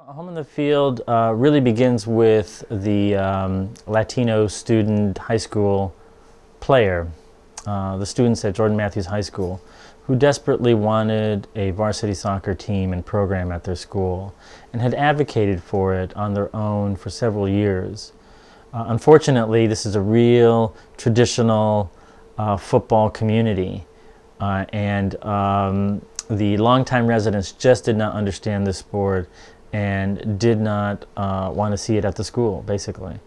Home in the Field really begins with the Latino student high school player, the students at Jordan Matthews High School, who desperately wanted a varsity soccer team and program at their school and had advocated for it on their own for several years. Unfortunately, this is a real traditional football community, and the longtime residents just did not understand the sport and did not want to see it at the school, basically.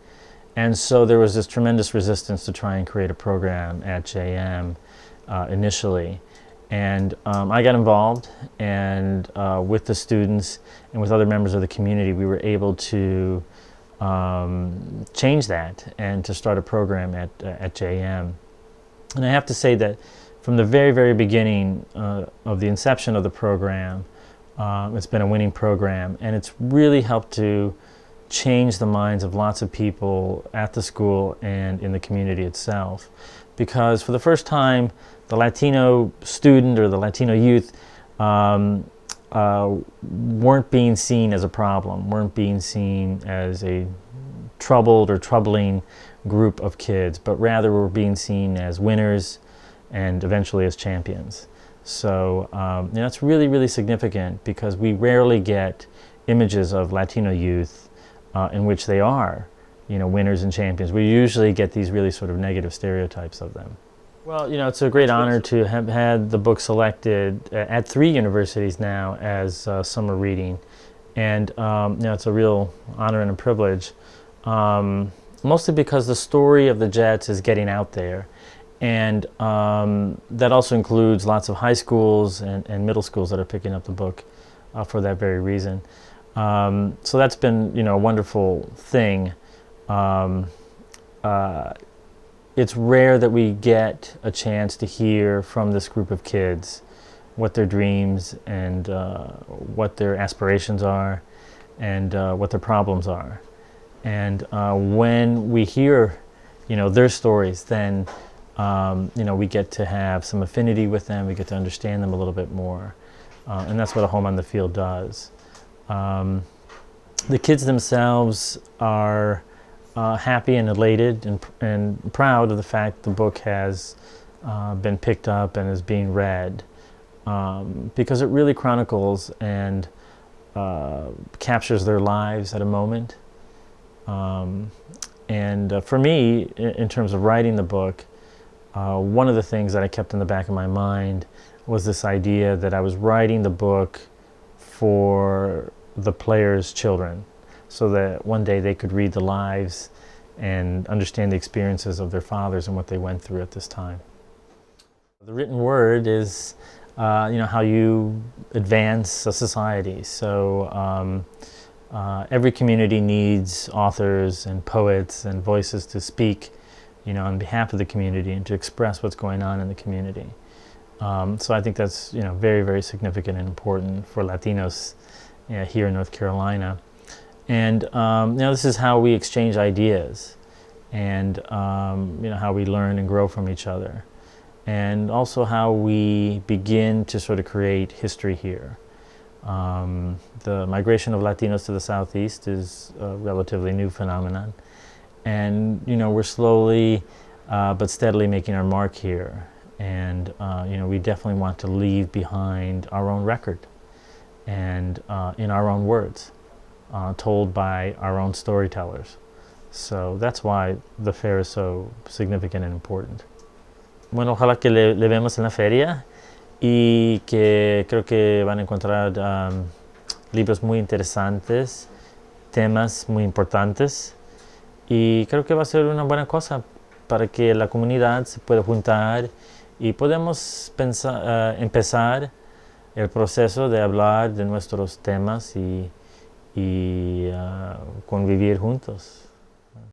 And so there was this tremendous resistance to try and create a program at JM initially. And I got involved, and with the students and with other members of the community, we were able to change that and to start a program at JM. And I have to say that from the very, very beginning of the inception of the program, it's been a winning program, and it's really helped to change the minds of lots of people at the school and in the community itself. Because for the first time, the Latino student or the Latino youth weren't being seen as a problem, weren't being seen as a troubled or troubling group of kids, but rather were being seen as winners and eventually as champions. So it's really, really significant because we rarely get images of Latino youth in which they are, winners and champions. We usually get these really sort of negative stereotypes of them. Well, it's a great honor to have had the book selected at 3 universities now as summer reading, and it's a real honor and a privilege, mostly because the story of the Jets is getting out there. And that also includes lots of high schools and middle schools that are picking up the book for that very reason. So that's been, a wonderful thing. It's rare that we get a chance to hear from this group of kids what their dreams and what their aspirations are and what their problems are. And when we hear, their stories, then we get to have some affinity with them, we get to understand them a little bit more, and that's what A Home on the Field does. The kids themselves are happy and elated and proud of the fact the book has been picked up and is being read, because it really chronicles and captures their lives at a moment. For me, in terms of writing the book, one of the things that I kept in the back of my mind was this idea that I was writing the book for the players' children, so that one day they could read the lives and understand the experiences of their fathers and what they went through at this time. The written word is, how you advance a society. So every community needs authors and poets and voices to speak on behalf of the community and to express what's going on in the community. So I think that's, very, very significant and important for Latinos here in North Carolina. And, this is how we exchange ideas and, how we learn and grow from each other. And also how we begin to sort of create history here. The migration of Latinos to the Southeast is a relatively new phenomenon. And we're slowly but steadily making our mark here, and we definitely want to leave behind our own record and in our own words, told by our own storytellers. So that's why the fair is so significant and important. Bueno, ojalá que le vemos en la feria y que creo que van a encontrar libros muy interesantes, temas muy importantes. Y creo que va a ser una buena cosa para que la comunidad se pueda juntar y podemos empezar el proceso de hablar de nuestros temas y convivir juntos.